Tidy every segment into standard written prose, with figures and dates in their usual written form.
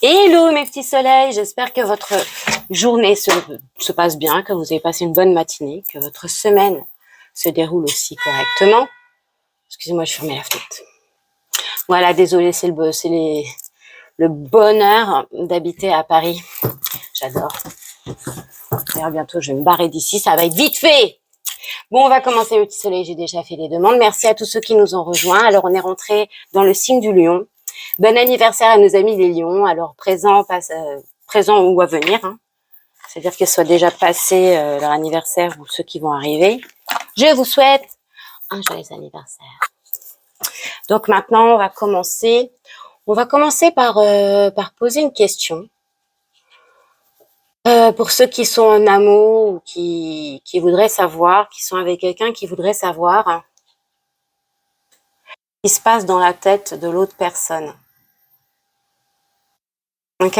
Hello mes petits soleils, j'espère que votre journée se passe bien, que vous avez passé une bonne matinée, que votre semaine se déroule aussi correctement. Excusez-moi, je fermais la fenêtre. Voilà, désolé, c'est le bonheur d'habiter à Paris. J'adore. D'ailleurs, bientôt, je vais me barrer d'ici, ça va être vite fait. Bon, on va commencer mes petits soleils, j'ai déjà fait les demandes. Merci à tous ceux qui nous ont rejoints. Alors, on est rentré dans le signe du lion. Bon anniversaire à nos amis les lions, alors présent ou à venir, hein. C'est-à-dire qu'ils soient déjà passés leur anniversaire ou ceux qui vont arriver. Je vous souhaite un joyeux anniversaire. Donc maintenant, on va commencer par poser une question. Pour ceux qui sont en amour ou qui voudraient savoir, qui sont avec quelqu'un qui voudrait savoir ce qui se passe dans la tête de l'autre personne. Ok?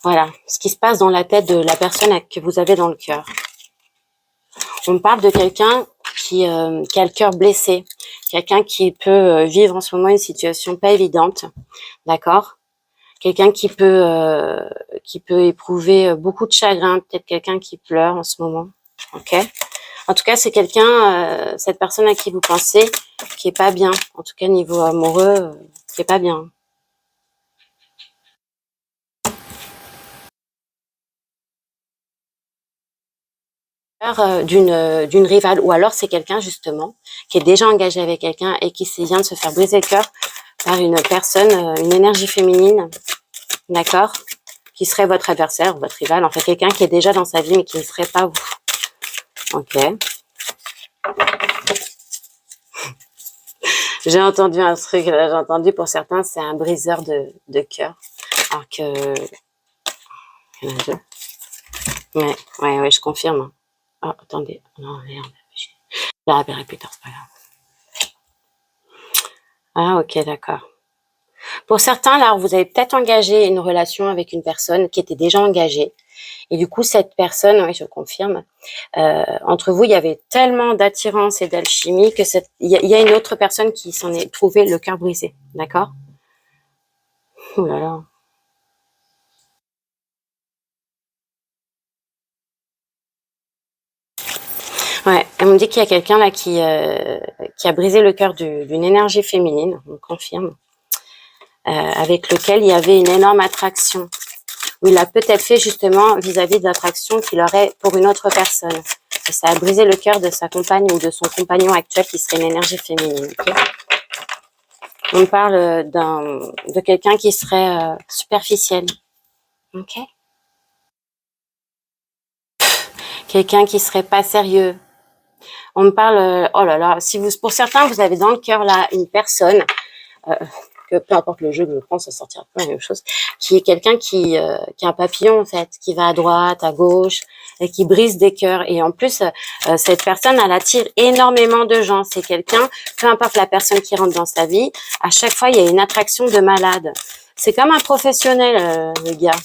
Voilà, ce qui se passe dans la tête de la personne que vous avez dans le cœur. On parle de quelqu'un qui a le cœur blessé, quelqu'un qui peut vivre en ce moment une situation pas évidente, d'accord? Quelqu'un qui peut éprouver beaucoup de chagrin, peut-être quelqu'un qui pleure en ce moment, ok? En tout cas, c'est quelqu'un, cette personne à qui vous pensez, qui est pas bien, en tout cas niveau amoureux, qui est pas bien. D'une rivale, ou alors c'est quelqu'un justement qui est déjà engagé avec quelqu'un et qui vient de se faire briser le cœur par une personne, une énergie féminine, d'accord, qui serait votre adversaire, votre rival, en fait quelqu'un qui est déjà dans sa vie mais qui ne serait pas vous. Ok. J'ai entendu un truc, j'ai entendu pour certains c'est un briseur de cœur, alors que il y en a deux. Ouais, je confirme. Oh, attendez, non merde, je la rappellerai plus tard, c'est pas grave. Ah ok, d'accord. Pour certains, là, vous avez peut-être engagé une relation avec une personne qui était déjà engagée. Et du coup, cette personne, oui, je confirme, entre vous, il y avait tellement d'attirance et d'alchimie que il y a une autre personne qui s'en est trouvée le cœur brisé. D'accord? Ouh là là. Ouais, elle me dit qu'il y a quelqu'un là qui a brisé le cœur d'une énergie féminine, on confirme, avec lequel il y avait une énorme attraction. Où il a peut-être fait justement vis-à-vis de l'attraction qu'il aurait pour une autre personne. Et ça a brisé le cœur de sa compagne ou de son compagnon actuel qui serait une énergie féminine. Okay, on parle de quelqu'un qui serait superficiel. Ok, quelqu'un qui serait pas sérieux. On me parle, oh là là, si vous, pour certains, vous avez dans le cœur là une personne, que peu importe le jeu que je prends, ça sortira pas la même chose, qui est quelqu'un qui a un papillon en fait, qui va à droite, à gauche, et qui brise des cœurs. Et en plus, cette personne, elle attire énormément de gens. C'est quelqu'un, peu importe la personne qui rentre dans sa vie, à chaque fois, il y a une attraction de malade. C'est comme un professionnel, le gars.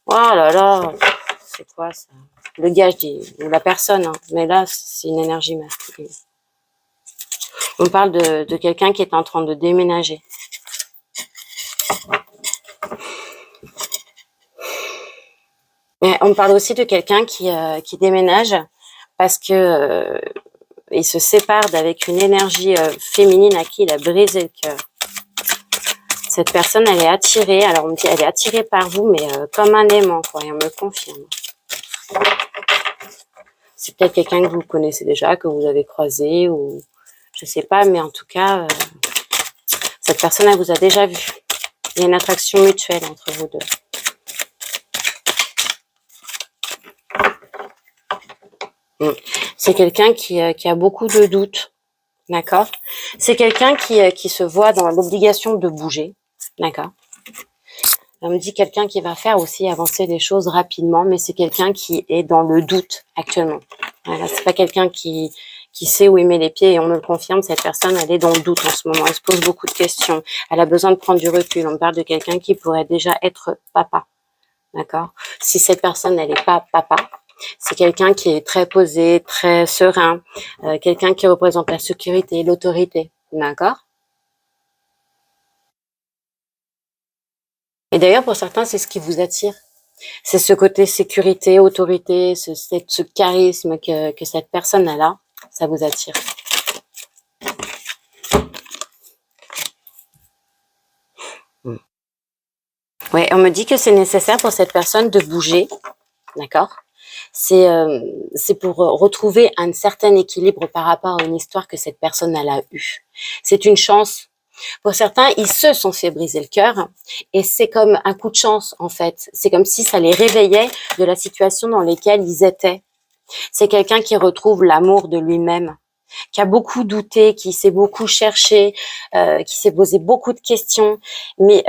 Oh là là, c'est quoi ça? Le gars, je dis, ou la personne, hein. Mais là, c'est une énergie masculine. On parle de quelqu'un qui est en train de déménager. Mais on parle aussi de quelqu'un qui déménage parce que il se sépare d'avec une énergie féminine à qui il a brisé le cœur. Cette personne, elle est attirée, alors on me dit, elle est attirée par vous, mais comme un aimant, quoi, et on me le confirme. C'est peut-être quelqu'un que vous connaissez déjà, que vous avez croisé, ou je sais pas, mais en tout cas, cette personne, elle vous a déjà vu. Il y a une attraction mutuelle entre vous deux. C'est quelqu'un qui a beaucoup de doutes, d'accord? C'est quelqu'un qui se voit dans l'obligation de bouger, d'accord? On me dit quelqu'un qui va faire aussi avancer les choses rapidement, mais c'est quelqu'un qui est dans le doute actuellement. Voilà, c'est pas quelqu'un qui sait où il met les pieds, et on me le confirme, cette personne, elle est dans le doute en ce moment, elle se pose beaucoup de questions, elle a besoin de prendre du recul. On me parle de quelqu'un qui pourrait déjà être papa, d'accord? Si cette personne, elle n'est pas papa, c'est quelqu'un qui est très posé, très serein, quelqu'un qui représente la sécurité, l'autorité, d'accord? Et d'ailleurs, pour certains, c'est ce qui vous attire. C'est ce côté sécurité, autorité, ce charisme que cette personne a là, ça vous attire. Ouais, on me dit que c'est nécessaire pour cette personne de bouger, d'accord? C'est pour retrouver un certain équilibre par rapport à une histoire que cette personne elle a eue. C'est une chance. Pour certains, ils se sont fait briser le cœur et c'est comme un coup de chance en fait. C'est comme si ça les réveillait de la situation dans laquelle ils étaient. C'est quelqu'un qui retrouve l'amour de lui-même, qui a beaucoup douté, qui s'est beaucoup cherché, qui s'est posé beaucoup de questions, mais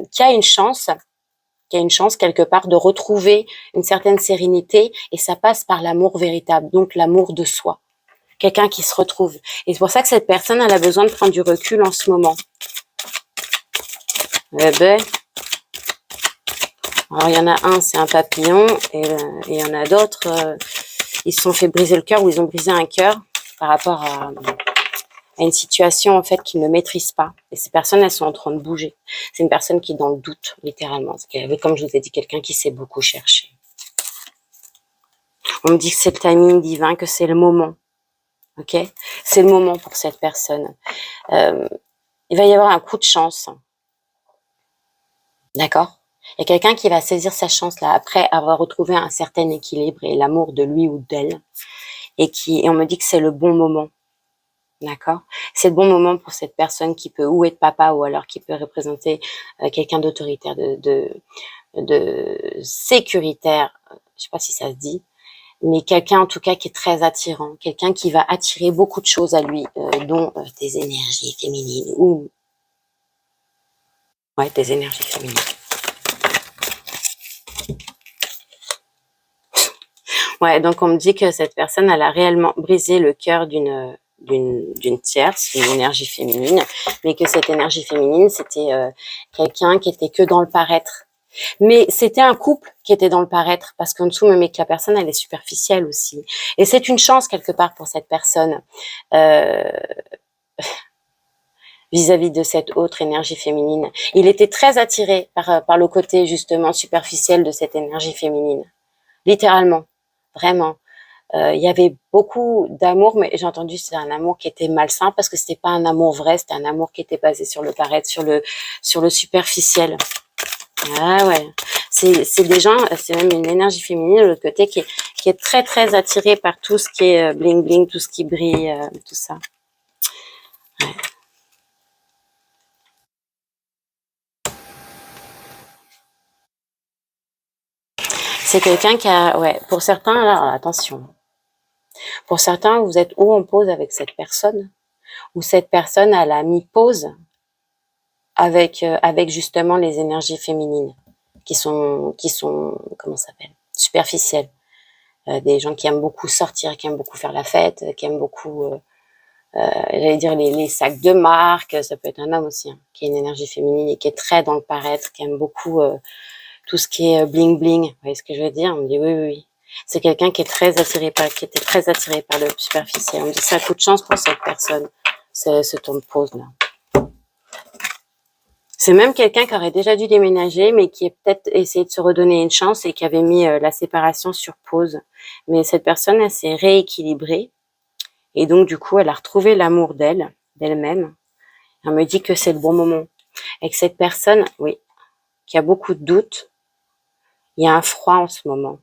qui a une chance quelque part de retrouver une certaine sérénité et ça passe par l'amour véritable, donc l'amour de soi. Quelqu'un qui se retrouve. Et c'est pour ça que cette personne, elle a besoin de prendre du recul en ce moment. Eh ben, alors il y en a un, c'est un papillon, et il y en a d'autres, ils se sont fait briser le cœur ou ils ont brisé un cœur par rapport à une situation en fait qu'ils ne maîtrisent pas. Et ces personnes, elles sont en train de bouger. C'est une personne qui est dans le doute, littéralement. Comme je vous ai dit, quelqu'un qui s'est beaucoup cherché. On me dit que c'est le timing divin, que c'est le moment. Ok, c'est le moment pour cette personne. Il va y avoir un coup de chance. D'accord? Il y a quelqu'un qui va saisir sa chance là après avoir retrouvé un certain équilibre et l'amour de lui ou d'elle. Et on me dit que c'est le bon moment. D'accord? C'est le bon moment pour cette personne qui peut ou être papa ou alors qui peut représenter quelqu'un d'autoritaire, de sécuritaire. Je sais pas si ça se dit. Mais quelqu'un en tout cas qui est très attirant, quelqu'un qui va attirer beaucoup de choses à lui, dont des énergies féminines ou ouais, des énergies féminines. Ouais, donc on me dit que cette personne, elle a réellement brisé le cœur d'une tierce, une énergie féminine, mais que cette énergie féminine, c'était quelqu'un qui était que dans le paraître. Mais c'était un couple qui était dans le paraître, parce qu'en dessous, même que la personne, elle est superficielle aussi. Et c'est une chance quelque part pour cette personne vis-à-vis de cette autre énergie féminine. Il était très attiré par le côté justement superficiel de cette énergie féminine. Littéralement, vraiment. Il y avait beaucoup d'amour, mais j'ai entendu c'est un amour qui était malsain parce que c'était pas un amour vrai, c'était un amour qui était basé sur le paraître, sur le superficiel. Ah ouais, c'est des gens, c'est même une énergie féminine de l'autre côté qui est très très attirée par tout ce qui est bling bling, tout ce qui brille, tout ça. Ouais. C'est quelqu'un qui a, ouais, pour certains, alors attention, pour certains, vous êtes ou en pause avec cette personne, ou cette personne, elle a mis pause avec justement les énergies féminines qui sont comment ça s'appelle, superficielles. Des gens qui aiment beaucoup sortir, qui aiment beaucoup faire la fête, qui aiment beaucoup, j'allais dire les sacs de marque. Ça peut être un homme aussi, hein, qui a une énergie féminine et qui est très dans le paraître, qui aime beaucoup tout ce qui est bling bling. Vous voyez ce que je veux dire? On me dit oui, oui, oui. C'est quelqu'un qui était très attiré par le superficiel. On me dit c'est un coup de chance pour cette personne, ce temps de pause là. C'est même quelqu'un qui aurait déjà dû déménager, mais qui a peut-être essayé de se redonner une chance et qui avait mis la séparation sur pause. Mais cette personne, elle s'est rééquilibrée et donc du coup, elle a retrouvé l'amour d'elle-même. Elle me dit que c'est le bon moment. Et que cette personne, oui, qui a beaucoup de doutes, il y a un froid en ce moment.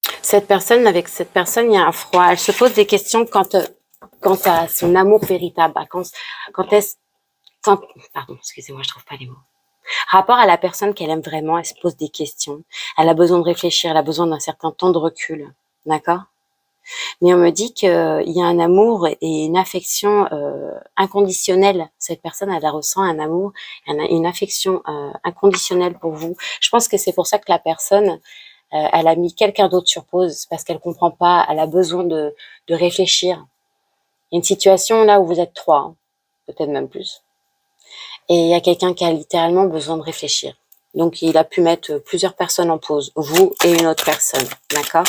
Avec cette personne, il y a un froid. Elle se pose des questions quant à son amour véritable, pardon, excusez-moi, je trouve pas les mots. Rapport à la personne qu'elle aime vraiment, elle se pose des questions. Elle a besoin de réfléchir, elle a besoin d'un certain temps de recul, d'accord? Mais on me dit qu'il y a un amour et une affection inconditionnelle. Cette personne, elle ressent un amour, une affection inconditionnelle pour vous. Je pense que c'est pour ça que la personne, elle a mis quelqu'un d'autre sur pause, parce qu'elle comprend pas, elle a besoin de réfléchir. Il y a une situation là où vous êtes trois, hein, peut-être même plus. Et il y a quelqu'un qui a littéralement besoin de réfléchir. Donc, il a pu mettre plusieurs personnes en pause, vous et une autre personne, d'accord?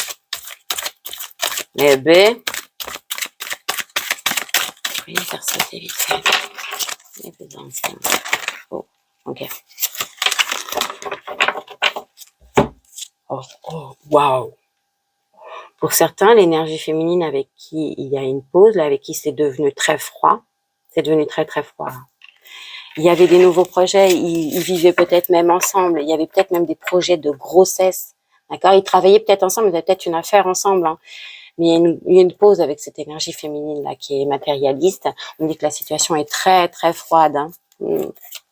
Eh ben, je vais faire ça, c'est vite fait. Oh, ok. Waouh! Pour certains, l'énergie féminine avec qui il y a une pause, là, avec qui c'est devenu très froid, c'est devenu très très froid. Il y avait des nouveaux projets, ils vivaient peut-être même ensemble, il y avait peut-être même des projets de grossesse, d'accord? Ils travaillaient peut-être ensemble, ils avaient peut-être une affaire ensemble, hein. Mais il y a une pause avec cette énergie féminine là qui est matérialiste. On dit que la situation est très très froide, hein,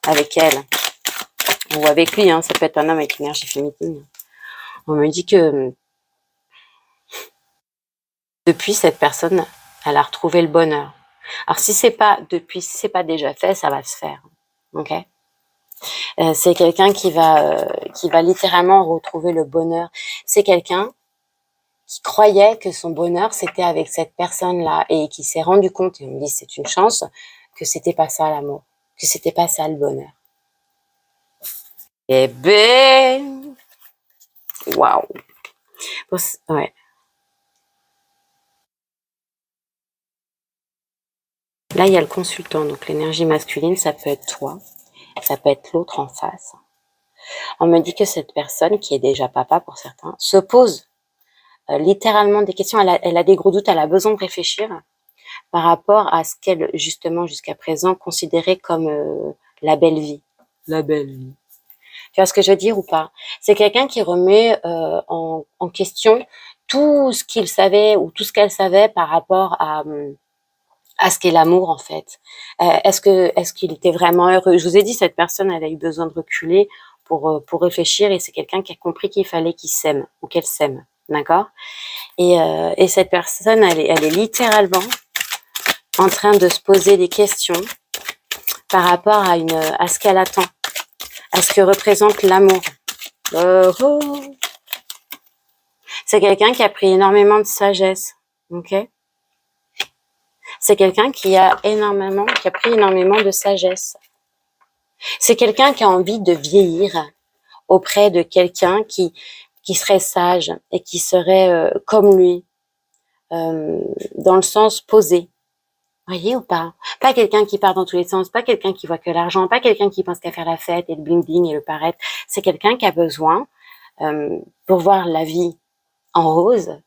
avec elle ou avec lui, hein, ça peut être un homme avec une énergie féminine. On me dit que depuis, cette personne, elle a retrouvé le bonheur. Alors si c'est pas depuis, si c'est pas déjà fait, ça va se faire, ok? C'est quelqu'un qui va littéralement retrouver le bonheur. C'est quelqu'un qui croyait que son bonheur c'était avec cette personne-là et qui s'est rendu compte, et on me dit c'est une chance, que c'était pas ça l'amour, que c'était pas ça le bonheur. Eh ben, waouh, ouais. Là il y a le consultant, donc l'énergie masculine, ça peut être toi, ça peut être l'autre en face. On me dit que cette personne, qui est déjà papa pour certains, se pose littéralement des questions, elle a des gros doutes, elle a besoin de réfléchir par rapport à ce qu'elle, justement, jusqu'à présent, considérait comme la belle vie. La belle vie. Tu vois ce que je veux dire ou pas? C'est quelqu'un qui remet en question tout ce qu'il savait ou tout ce qu'elle savait par rapport à ce qu'est l'amour en fait. Est-ce qu'il était vraiment heureux? Je vous ai dit, cette personne, elle a eu besoin de reculer pour réfléchir et c'est quelqu'un qui a compris qu'il fallait qu'il s'aime ou qu'elle s'aime, d'accord? Et cette personne, elle est littéralement en train de se poser des questions par rapport à ce qu'elle attend, à ce que représente l'amour. C'est quelqu'un qui a pris énormément de sagesse, ok? C'est quelqu'un qui a pris énormément de sagesse. C'est quelqu'un qui a envie de vieillir auprès de quelqu'un qui serait sage et qui serait comme lui, dans le sens posé. Voyez ou pas? Pas quelqu'un qui part dans tous les sens, pas quelqu'un qui voit que l'argent, pas quelqu'un qui pense qu'à faire la fête et le bling bling et le paraître. C'est quelqu'un qui a besoin, pour voir la vie en rose,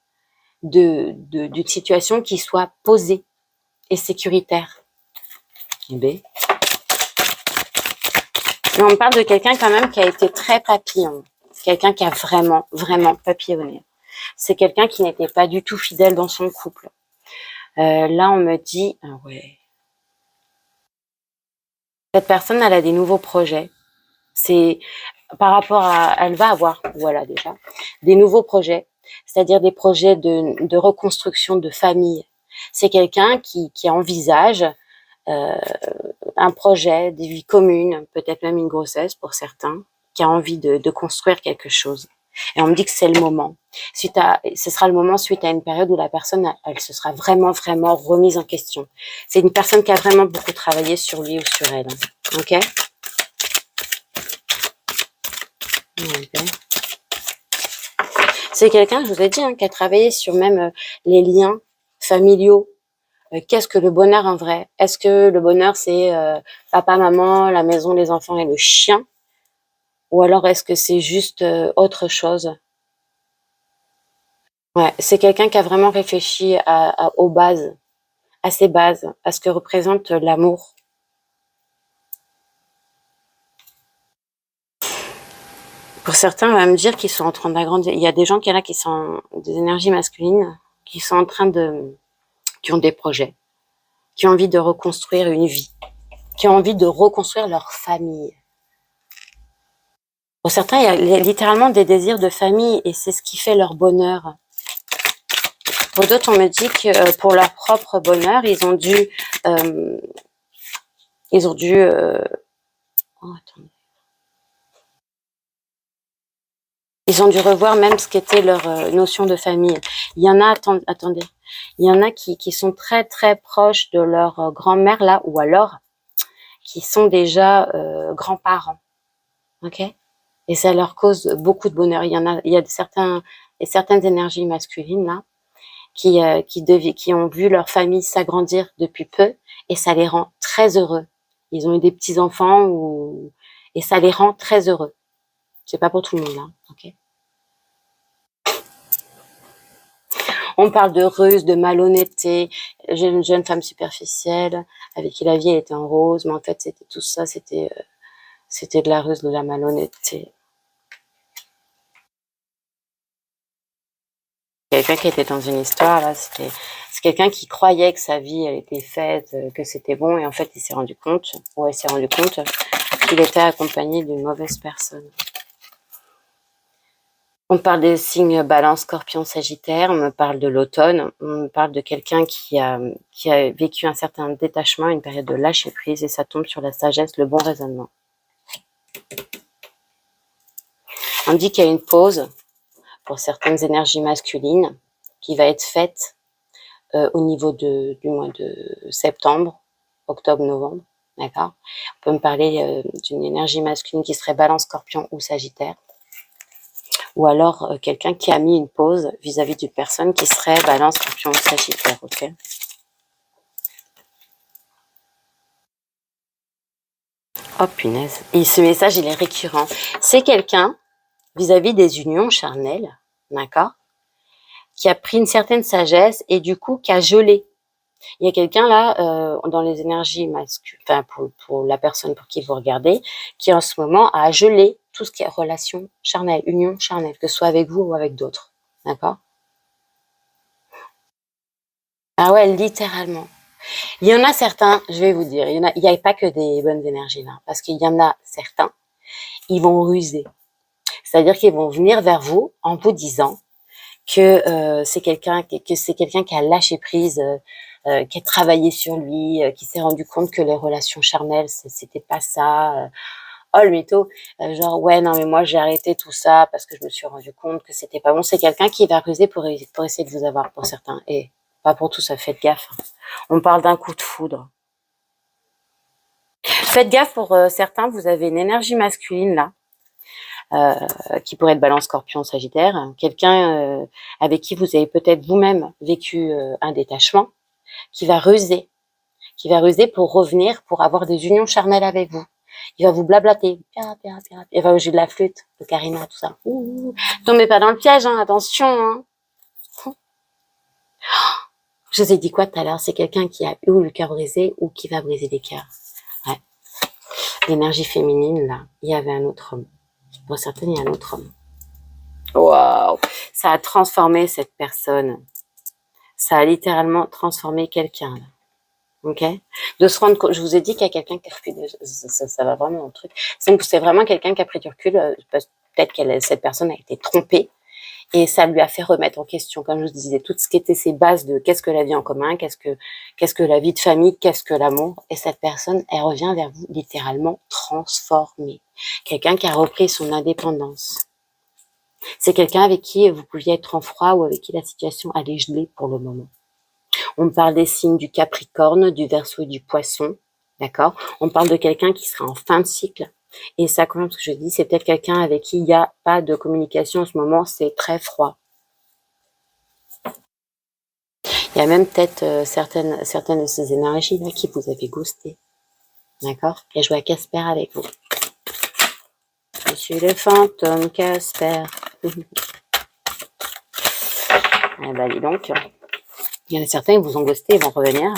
d'une situation qui soit posée et sécuritaire. Mais on parle de quelqu'un quand même qui a été très papillon, quelqu'un qui a vraiment, vraiment papillonné. C'est quelqu'un qui n'était pas du tout fidèle dans son couple. Là, on me dit, ah ouais, cette personne, elle a des nouveaux projets. C'est par rapport à, elle va avoir, voilà déjà, des nouveaux projets, c'est-à-dire des projets de reconstruction de famille. C'est quelqu'un qui envisage un projet, des vies communes, peut-être même une grossesse pour certains, qui a envie de construire quelque chose. Et on me dit que c'est le moment. Ce sera le moment suite à une période où la personne, elle se sera vraiment, vraiment remise en question. C'est une personne qui a vraiment beaucoup travaillé sur lui ou sur elle. Ok? Okay. C'est quelqu'un, je vous ai dit, hein, qui a travaillé sur même les liens familiaux. Qu'est-ce que le bonheur en vrai? Est-ce que le bonheur, c'est papa, maman, la maison, les enfants et le chien? Ou alors est-ce que c'est juste autre chose? Ouais, c'est quelqu'un qui a vraiment réfléchi aux bases, à ses bases, à ce que représente l'amour. Pour certains, on va me dire qu'ils sont en train d'agrandir. Il y a des gens qui sont des énergies masculines, qui sont en train qui ont des projets, qui ont envie de reconstruire une vie, qui ont envie de reconstruire leur famille. Pour certains, il y a littéralement des désirs de famille et c'est ce qui fait leur bonheur. Pour d'autres, on me dit que pour leur propre bonheur, ils ont dû revoir même ce qu'était leur notion de famille. Il y en a, attendez, il y en a qui sont très très proches de leur grand-mère là, ou alors qui sont déjà grands-parents, ok? Et ça leur cause beaucoup de bonheur. Il y a certaines énergies masculines là qui ont vu leur famille s'agrandir depuis peu et ça les rend très heureux. Ils ont eu des petits enfants et ça les rend très heureux. C'est pas pour tout le monde, hein, ok? On parle de ruse, de malhonnêteté. J'ai une jeune femme superficielle avec qui la vie était en rose, mais en fait c'était tout ça, c'était de la ruse, de la malhonnêteté. Quelqu'un qui était dans une histoire, là, c'est quelqu'un qui croyait que sa vie elle était faite, que c'était bon, et en fait il s'est rendu compte, ou elle s'est rendu compte qu'il était accompagné d'une mauvaise personne. On parle des signes Balance, Scorpion, Sagittaire, on me parle de l'automne, on me parle de quelqu'un qui a vécu un certain détachement, une période de lâcher prise, et ça tombe sur la sagesse, le bon raisonnement. On dit qu'il y a une pause pour certaines énergies masculines qui va être faite au niveau du mois de septembre, octobre, novembre, d'accord. On peut me parler d'une énergie masculine qui serait Balance, Scorpion ou Sagittaire, ou alors quelqu'un qui a mis une pause vis-à-vis d'une personne qui serait Balance, Scorpion ou Sagittaire, ok. Oh punaise, et ce message il est récurrent. C'est quelqu'un vis-à-vis des unions charnelles, d'accord, qui a pris une certaine sagesse et du coup qui a gelé. Il y a quelqu'un là, dans les énergies masculines, enfin pour la personne pour qui vous regardez, qui en ce moment a gelé tout ce qui est relation charnelle, union charnelle, que ce soit avec vous ou avec d'autres, d'accord. Ah ouais, littéralement. Il y en a certains, je vais vous dire, il n'y a pas que des bonnes énergies là, parce qu'il y en a certains, ils vont ruser. C'est-à-dire qu'ils vont venir vers vous en vous disant que c'est quelqu'un qui a lâché prise, qui a travaillé sur lui, qui s'est rendu compte que les relations charnelles c'était pas ça. Oh le mytho, genre ouais non mais moi j'ai arrêté tout ça parce que je me suis rendu compte que c'était pas bon. C'est quelqu'un qui va ruser pour essayer de vous avoir, pour certains, et pas pour tous, ça faites gaffe. On parle d'un coup de foudre. Faites gaffe pour certains, vous avez une énergie masculine là. Qui pourrait être Balance, Scorpion, Sagittaire, quelqu'un avec qui vous avez peut-être vous-même vécu un détachement, qui va ruser pour revenir, pour avoir des unions charnelles avec vous. Il va vous blablater, il va jouer de la flûte, de Karina, tout ça. Ouh, tombez pas dans le piège, hein, attention. Hein. Je vous ai dit quoi tout à l'heure? C'est quelqu'un qui a eu le cœur brisé ou qui va briser des cœurs. Ouais. L'énergie féminine, là, il y avait un autre homme. Pour certaines, il y a un autre homme. Waouh, ça a transformé cette personne. Ça a littéralement transformé quelqu'un. Ok. De se rendre compte, je vous ai dit qu'il y a quelqu'un qui a pris, ça va vraiment un truc. C'est vraiment quelqu'un qui a pris du recul. Peut-être que cette personne a été trompée et ça lui a fait remettre en question, comme je vous disais, tout ce qui était ses bases de qu'est-ce que la vie en commun, qu'est-ce que la vie de famille, qu'est-ce que l'amour. Et cette personne, elle revient vers vous littéralement transformée. Quelqu'un qui a repris son indépendance. C'est quelqu'un avec qui vous pouviez être en froid ou avec qui la situation allait geler pour le moment. On parle des signes du Capricorne, du Verseau et du Poisson, d'accord. On parle de quelqu'un qui sera en fin de cycle. Et ça, comme ce que je dis, c'est peut-être quelqu'un avec qui il n'y a pas de communication en ce moment, c'est très froid. Il y a même peut-être certaines de ces énergies-là qui vous avez ghosté, d'accord. Et je vois Casper avec vous. Je suis le fantôme Casper. Eh ben, dis donc. Il y en a certains, ils vous ont ghosté, ils vont revenir.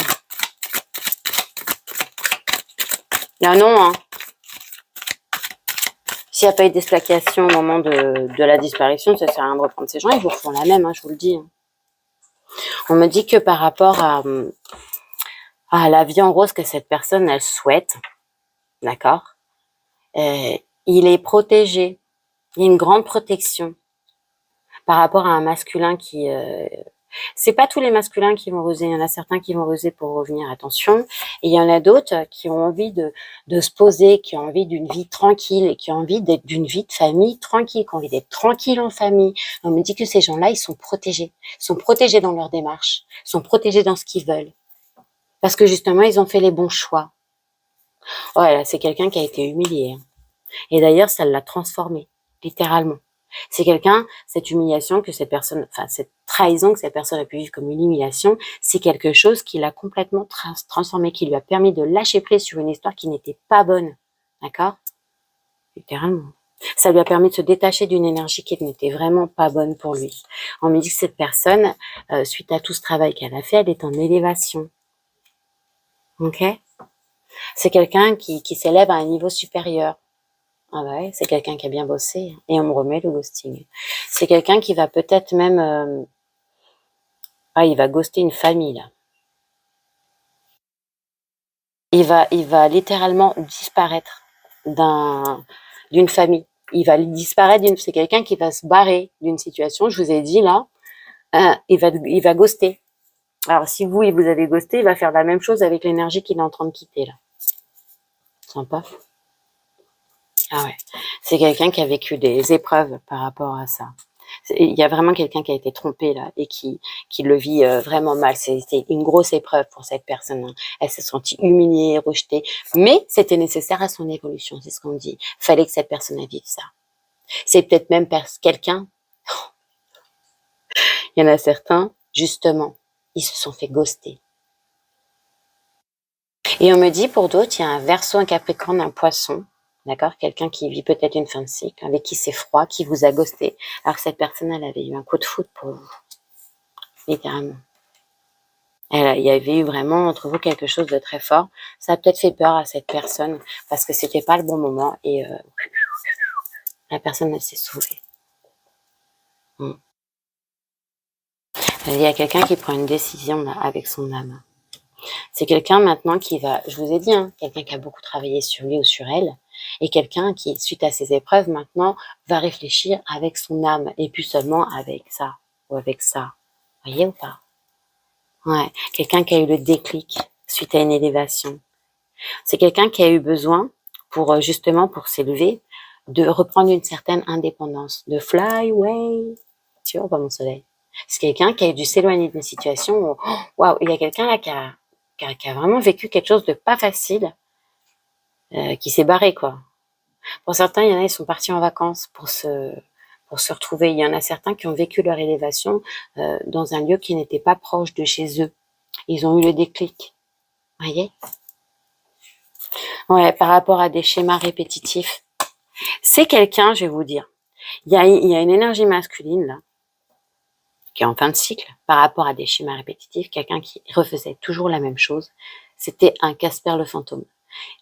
Ah non, hein. S'il n'y a pas eu d'explication au moment de la disparition, ça ne sert à rien de reprendre ces gens, ils vous refont la même, hein, je vous le dis. On me dit que par rapport à la vie en rose que cette personne, elle souhaite, d'accord, il est protégé. Il y a une grande protection par rapport à un masculin qui... c'est pas tous les masculins qui vont ruser, il y en a certains qui vont ruser pour revenir, attention, et il y en a d'autres qui ont envie de se poser, qui ont envie d'une vie tranquille, et qui ont envie d'une vie de famille tranquille, qui ont envie d'être tranquille en famille. On me dit que ces gens-là, ils sont protégés dans leur démarche, ils sont protégés dans ce qu'ils veulent, parce que justement, ils ont fait les bons choix. Ouais, c'est quelqu'un qui a été humilié, hein. Et d'ailleurs, ça l'a transformé, littéralement. C'est quelqu'un, cette humiliation que cette personne, enfin cette trahison que cette personne a pu vivre comme une humiliation, c'est quelque chose qui l'a complètement transformé, qui lui a permis de lâcher prise sur une histoire qui n'était pas bonne, d'accord? Littéralement. Ça lui a permis de se détacher d'une énergie qui n'était vraiment pas bonne pour lui. On me dit que cette personne, suite à tout ce travail qu'elle a fait, elle est en élévation. Ok? C'est quelqu'un qui s'élève à un niveau supérieur. Ah ouais, c'est quelqu'un qui a bien bossé. Et on me remet le ghosting. C'est quelqu'un qui va peut-être même... il va ghoster une famille, là. Il va littéralement disparaître d'une famille. Il va disparaître c'est quelqu'un qui va se barrer d'une situation. Je vous ai dit, là, il va ghoster. Alors, si vous avez ghosté, il va faire la même chose avec l'énergie qu'il est en train de quitter, là. Sympa. Ah ouais. C'est quelqu'un qui a vécu des épreuves par rapport à ça. Il y a vraiment quelqu'un qui a été trompé, là, et qui le vit vraiment mal. C'était une grosse épreuve pour cette personne, hein. Elle s'est sentie humiliée, rejetée, mais c'était nécessaire à son évolution, c'est ce qu'on dit. Fallait que cette personne vive ça. C'est peut-être même quelqu'un, il y en a certains, justement, ils se sont fait ghoster. Et on me dit, pour d'autres, il y a un Verseau, un Capricorne, un Poisson, d'accord? Quelqu'un qui vit peut-être une fin de cycle, avec qui c'est froid, qui vous a ghosté. Alors que cette personne, elle avait eu un coup de foudre pour vous, littéralement. Il y avait eu vraiment entre vous quelque chose de très fort. Ça a peut-être fait peur à cette personne, parce que c'était pas le bon moment, et la personne, elle s'est sauvée. Il y a quelqu'un qui prend une décision là, avec son âme. C'est quelqu'un maintenant qui va, je vous ai dit, hein, quelqu'un qui a beaucoup travaillé sur lui ou sur elle, et quelqu'un qui, suite à ses épreuves, maintenant, va réfléchir avec son âme, et plus seulement avec ça, ou avec ça. Voyez ou pas? Ouais, quelqu'un qui a eu le déclic suite à une élévation. C'est quelqu'un qui a eu besoin, justement, pour s'élever, de reprendre une certaine indépendance, de fly away, tu vois, pas mon soleil. C'est quelqu'un qui a dû s'éloigner d'une situation où, waouh, il y a quelqu'un là qui a vraiment vécu quelque chose de pas facile, qui s'est barré, quoi. Pour certains, il y en a, ils sont partis en vacances pour se retrouver. Il y en a certains qui ont vécu leur élévation dans un lieu qui n'était pas proche de chez eux. Ils ont eu le déclic. Voyez? Ouais, par rapport à des schémas répétitifs. C'est quelqu'un, je vais vous dire, il y a une énergie masculine, là, qui est en fin de cycle, par rapport à des schémas répétitifs, quelqu'un qui refaisait toujours la même chose. C'était un Casper le fantôme.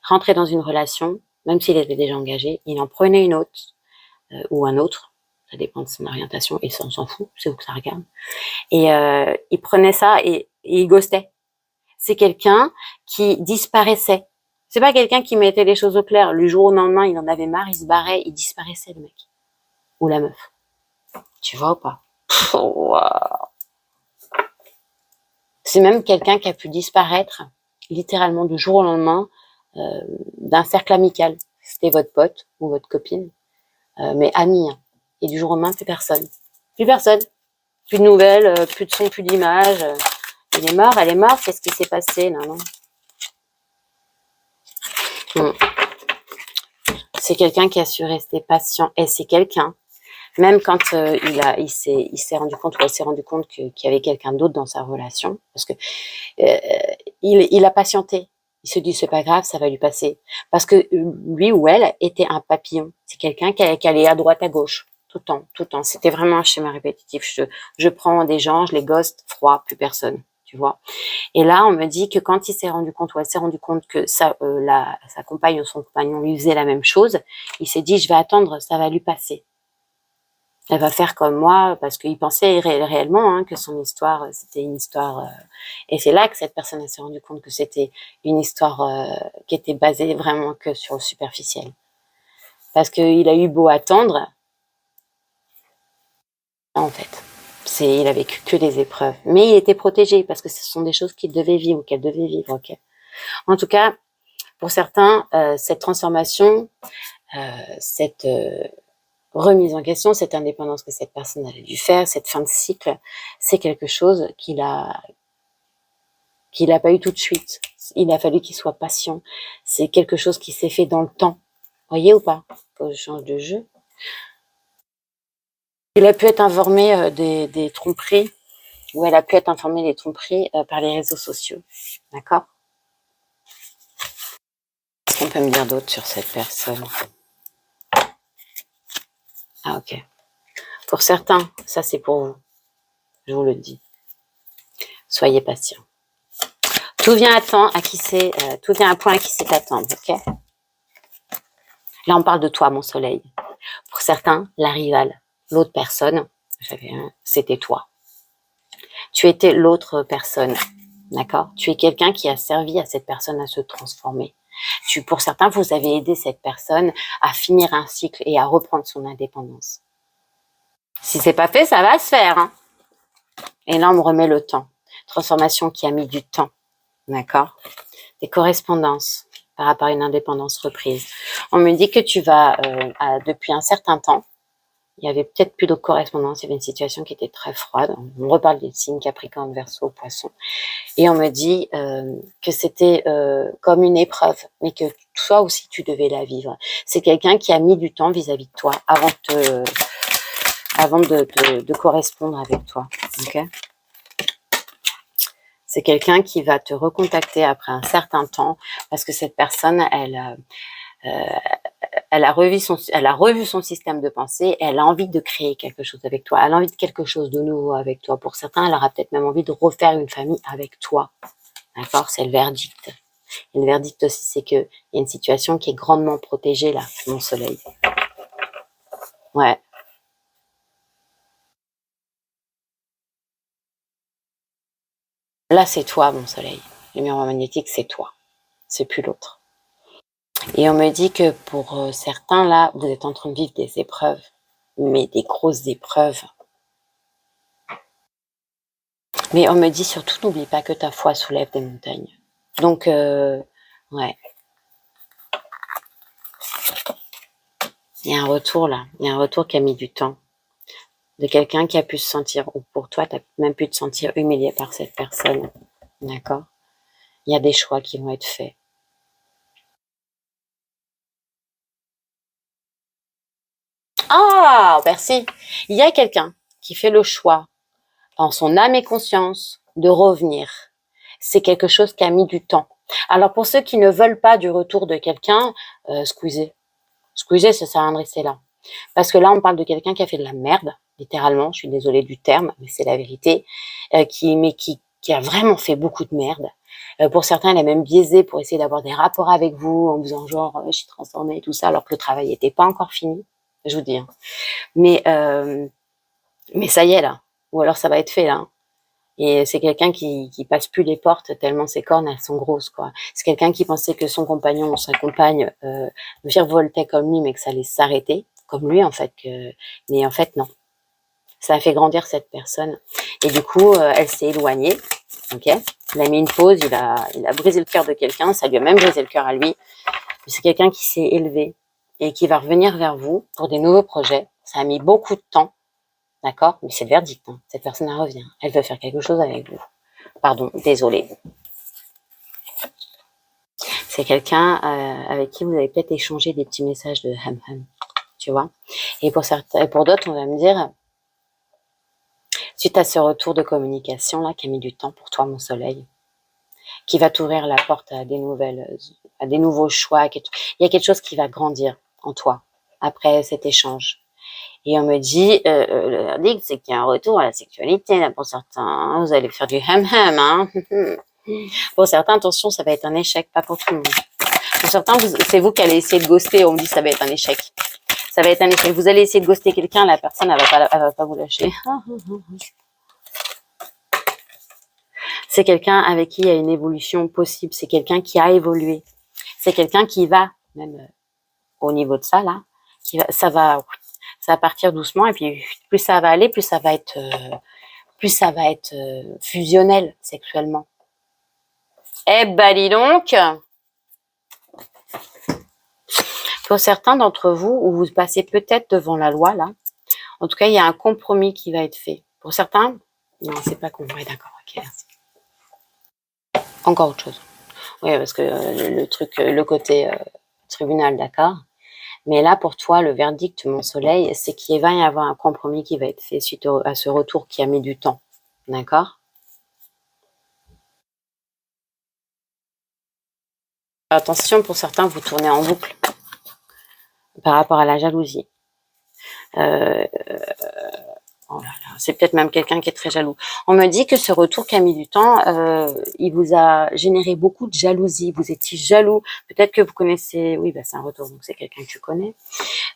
Rentrait dans une relation, même s'il était déjà engagé, il en prenait une autre, ou un autre, ça dépend de son orientation, et ça, on s'en fout, c'est vous que ça regarde. Et il prenait ça et il ghostait. C'est quelqu'un qui disparaissait. C'est pas quelqu'un qui mettait les choses au clair. Le jour au lendemain, il en avait marre, il se barrait, il disparaissait, le mec. Ou la meuf. Tu vois ou pas? Wow. C'est même quelqu'un qui a pu disparaître, littéralement, du jour au lendemain, d'un cercle amical. C'était votre pote ou votre copine, mais ami. Hein. Et du jour au lendemain, plus personne. Plus personne. Plus de nouvelles, plus de son, plus d'image. Il est mort, elle est morte, qu'est-ce qui s'est passé? Non, non. C'est quelqu'un qui a su rester patient. Et c'est quelqu'un, même quand il s'est rendu compte, ou elle s'est rendu compte qu'il y avait quelqu'un d'autre dans sa relation, parce que il a patienté. Il se dit, c'est pas grave, ça va lui passer. Parce que lui ou elle était un papillon. C'est quelqu'un qui allait à droite, à gauche. Tout le temps, tout le temps. C'était vraiment un schéma répétitif. Je prends des gens, je les ghost, froid, plus personne. Tu vois. Et là, on me dit que quand il s'est rendu compte, ou elle s'est rendu compte que sa compagne ou son compagnon lui faisait la même chose, il s'est dit, je vais attendre, ça va lui passer. Elle va faire comme moi, parce qu'il pensait réellement hein, que son histoire, c'était une histoire... et c'est là que cette personne s'est rendue compte que c'était une histoire qui était basée vraiment que sur le superficiel. Parce qu'il a eu beau attendre, en fait. Il a vécu que des épreuves. Mais il était protégé, parce que ce sont des choses qu'il devait vivre, ou qu'elle devait vivre. Okay. En tout cas, pour certains, cette transformation, cette remise en question, cette indépendance que cette personne avait dû faire, cette fin de cycle, c'est quelque chose qu'il a pas eu tout de suite. Il a fallu qu'il soit patient. C'est quelque chose qui s'est fait dans le temps. Voyez ou pas? Faut que je change de jeu. Il a pu être informé des tromperies, ou elle a pu être informée des tromperies par les réseaux sociaux. D'accord? Qu'est-ce qu'on peut me dire d'autre sur cette personne? Ah, ok. Pour certains, ça c'est pour vous. Je vous le dis. Soyez patient. Tout vient à temps à qui sait, tout vient à point à qui sait attendre, ok? Là, on parle de toi, mon soleil. Pour certains, la rivale, l'autre personne, c'était toi. Tu étais l'autre personne, d'accord? Tu es quelqu'un qui a servi à cette personne à se transformer. Pour certains, vous avez aidé cette personne à finir un cycle et à reprendre son indépendance. Si c'est pas fait, ça va se faire, hein? Et là, on me remet le temps. Transformation qui a mis du temps, d'accord? Des correspondances par rapport à une indépendance reprise. On me dit que tu vas, depuis un certain temps, il y avait peut-être plus de correspondance, il y avait une situation qui était très froide. On reparle des signes Capricorne, Verseau, Poisson. Et on me dit que c'était comme une épreuve, mais que toi aussi tu devais la vivre. C'est quelqu'un qui a mis du temps vis-à-vis de toi avant de correspondre avec toi. Okay, c'est quelqu'un qui va te recontacter après un certain temps parce que cette personne, elle a revu son système de pensée, elle a envie de créer quelque chose avec toi, elle a envie de quelque chose de nouveau avec toi. Pour certains, elle aura peut-être même envie de refaire une famille avec toi. D'accord? C'est le verdict. Et le verdict aussi, c'est qu'il y a une situation qui est grandement protégée là, mon soleil. Ouais. Là, c'est toi, mon soleil. Le miroir magnétique, c'est toi. C'est plus l'autre. Et on me dit que pour certains, là, vous êtes en train de vivre des épreuves, mais des grosses épreuves. Mais on me dit surtout, n'oublie pas que ta foi soulève des montagnes. Donc, ouais. Il y a un retour là. Il y a un retour qui a mis du temps. De quelqu'un qui a pu se sentir, ou pour toi, tu as même pu te sentir humilié par cette personne. D'accord? Il y a des choix qui vont être faits. Ah, merci. Il y a quelqu'un qui fait le choix, en son âme et conscience, de revenir. C'est quelque chose qui a mis du temps. Alors pour ceux qui ne veulent pas du retour de quelqu'un, squeezer. Squeezer, ça sert à rien de rester là. Parce que là, on parle de quelqu'un qui a fait de la merde, littéralement, je suis désolée du terme, mais c'est la vérité, qui a vraiment fait beaucoup de merde. Pour certains, elle est même biaisé pour essayer d'avoir des rapports avec vous, en faisant genre, je suis transformée et tout ça, alors que le travail n'était pas encore fini, je vous dis. Hein. Mais ça y est, là. Ou alors ça va être fait, là. Et c'est quelqu'un qui passe plus les portes tellement ses cornes, elles sont grosses, quoi. C'est quelqu'un qui pensait que son compagnon ou sa compagne virevoltait comme lui, mais que ça allait s'arrêter, comme lui, en fait. Mais en fait, non. Ça a fait grandir cette personne. Et du coup, elle s'est éloignée, ok. Il a mis une pause, il a brisé le cœur de quelqu'un, ça lui a même brisé le cœur à lui. C'est quelqu'un qui s'est élevé et qui va revenir vers vous pour des nouveaux projets. Ça a mis beaucoup de temps. D'accord? Mais c'est le verdict. Hein. Cette personne, elle revient. Elle veut faire quelque chose avec vous. Pardon, désolée. C'est quelqu'un avec qui vous avez peut-être échangé des petits messages de ham ham. Tu vois? Et pour d'autres, on va me dire, suite à ce retour de communication là, qui a mis du temps pour toi, mon soleil, qui va t'ouvrir la porte à des nouveaux choix. Il y a quelque chose qui va grandir en toi après cet échange. Et on me dit, le verdict, c'est qu'il y a un retour à la sexualité, là, pour certains. Hein, vous allez faire du ham-ham, hein. Pour certains, attention, ça va être un échec, pas pour tout le monde. Pour certains, c'est vous qui allez essayer de ghoster, on me dit ça va être un échec. Ça va être un échec. Vous allez essayer de ghoster quelqu'un, la personne, elle va pas vous lâcher. C'est quelqu'un avec qui il y a une évolution possible. C'est quelqu'un qui a évolué. C'est quelqu'un qui va, même au niveau de ça, là, ça va partir doucement, et puis plus ça va aller, plus ça va être fusionnel sexuellement. Eh ben dis donc, pour certains d'entre vous, où vous passez peut-être devant la loi là, en tout cas il y a un compromis qui va être fait. Pour certains, non c'est pas compris, d'accord, ok. Encore autre chose. Oui, parce que le côté tribunal, d'accord. Mais là, pour toi, le verdict, mon soleil, c'est qu'il va y avoir un compromis qui va être fait suite à ce retour qui a mis du temps. D'accord? Attention, pour certains, vous tournez en boucle par rapport à la jalousie. Oh là là, c'est peut-être même quelqu'un qui est très jaloux. On me dit que ce retour qui a mis du temps, il vous a généré beaucoup de jalousie. Vous étiez jaloux. Peut-être que vous connaissez... Oui, bah c'est un retour, donc c'est quelqu'un que tu connais.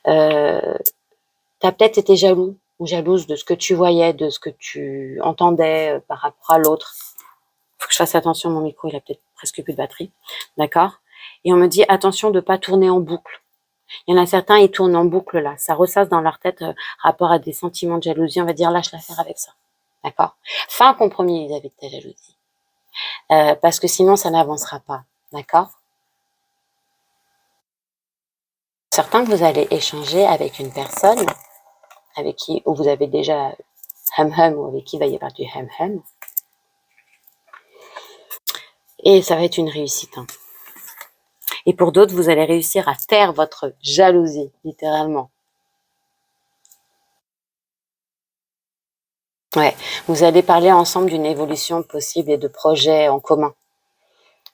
Tu as peut-être été jaloux ou jalouse de ce que tu voyais, de ce que tu entendais par rapport à l'autre. Faut que je fasse attention, mon micro, il a peut-être presque plus de batterie. D'accord? Et on me dit, attention de ne pas tourner en boucle. Il y en a certains, ils tournent en boucle là. Ça ressasse dans leur tête rapport à des sentiments de jalousie. On va dire, lâche l'affaire avec ça. D'accord? Fais un compromis vis-à-vis de ta jalousie. Parce que sinon, ça n'avancera pas. D'accord? Certains que vous allez échanger avec une personne avec qui, ou vous avez déjà hum-hum, ou avec qui il va y avoir du hum-hum. Et ça va être une réussite. Hein. Et pour d'autres, vous allez réussir à taire votre jalousie, littéralement. Ouais, vous allez parler ensemble d'une évolution possible et de projets en commun.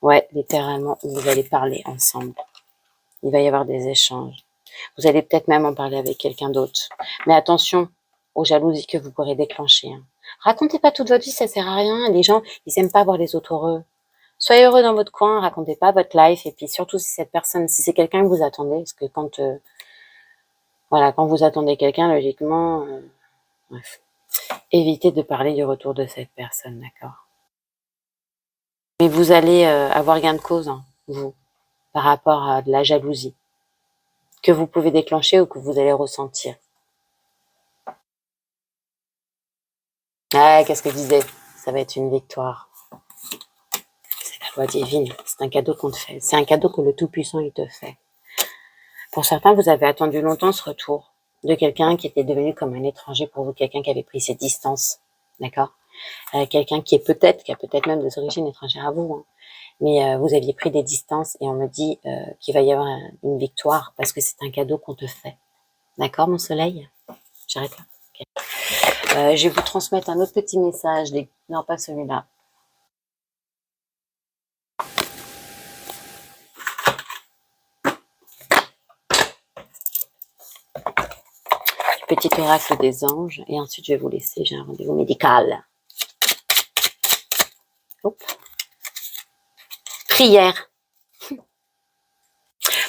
Ouais, littéralement, vous allez parler ensemble. Il va y avoir des échanges. Vous allez peut-être même en parler avec quelqu'un d'autre. Mais attention aux jalousies que vous pourrez déclencher. Hein. Racontez pas toute votre vie, ça sert à rien. Les gens, ils aiment pas voir les autres heureux. Soyez heureux dans votre coin, racontez pas votre life. Et puis surtout, si cette personne, si c'est quelqu'un que vous attendez, parce que quand, voilà, quand vous attendez quelqu'un, logiquement, bref. Évitez de parler du retour de cette personne, d'accord? Mais vous allez avoir gain de cause, hein, vous, par rapport à de la jalousie, que vous pouvez déclencher ou que vous allez ressentir. Ah, qu'est-ce que je disais? Ça va être une victoire. C'est la loi divine, c'est un cadeau qu'on te fait. C'est un cadeau que le Tout-Puissant, il te fait. Pour certains, vous avez attendu longtemps ce retour de quelqu'un qui était devenu comme un étranger pour vous, quelqu'un qui avait pris ses distances, d'accord? Quelqu'un qui a peut-être même des origines étrangères à vous, hein. Mais vous aviez pris des distances et on me dit qu'il va y avoir une victoire parce que c'est un cadeau qu'on te fait. D'accord, mon soleil? J'arrête là. Okay. Je vais vous transmettre un autre petit message. Non, pas celui-là. Petit oracle des anges. Et ensuite, je vais vous laisser. J'ai un rendez-vous médical. Hop. Prière.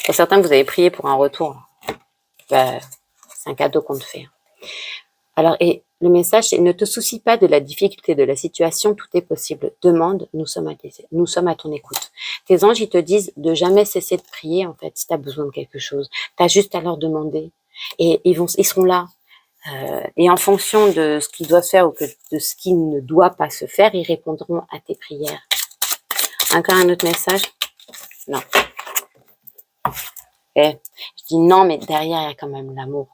Pour certains, vous avez prié pour un retour. C'est un cadeau qu'on te fait. Alors, et le message, c'est ne te soucie pas de la difficulté de la situation, tout est possible. Demande, nous sommes à ton écoute. Tes anges, ils te disent de jamais cesser de prier, en fait, si tu as besoin de quelque chose. Tu as juste à leur demander. Et ils seront là. Et en fonction de ce qu'ils doivent faire ou de ce qui ne doit pas se faire, ils répondront à tes prières. Encore un autre message? Non. Je dis non, mais derrière, il y a quand même l'amour.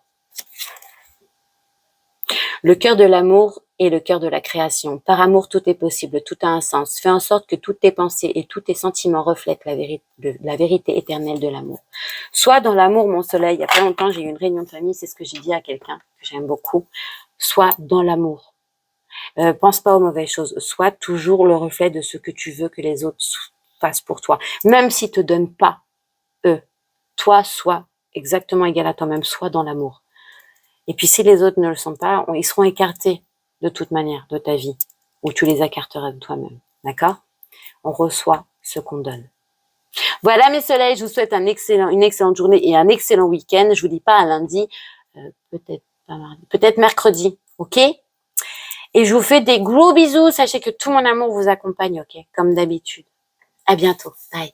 Le cœur de l'amour est le cœur de la création. Par amour, tout est possible, tout a un sens. Fais en sorte que toutes tes pensées et tous tes sentiments reflètent la vérité éternelle de l'amour. Sois dans l'amour, mon soleil. Il n'y a pas longtemps, j'ai eu une réunion de famille, c'est ce que j'ai dit à quelqu'un que j'aime beaucoup. Sois dans l'amour. Pense pas aux mauvaises choses. Sois toujours le reflet de ce que tu veux que les autres fassent pour toi. Même s'ils te donnent pas, eux. Toi, sois exactement égal à toi-même. Sois dans l'amour. Et puis si les autres ne le sont pas, ils seront écartés de toute manière de ta vie, ou tu les écarteras de toi-même. D'accord? On reçoit ce qu'on donne. Voilà mes soleils, je vous souhaite une excellente journée et un excellent week-end. Je vous dis pas à lundi, peut-être pas mardi, peut-être mercredi, ok? Et je vous fais des gros bisous. Sachez que tout mon amour vous accompagne, ok? Comme d'habitude. À bientôt. Bye.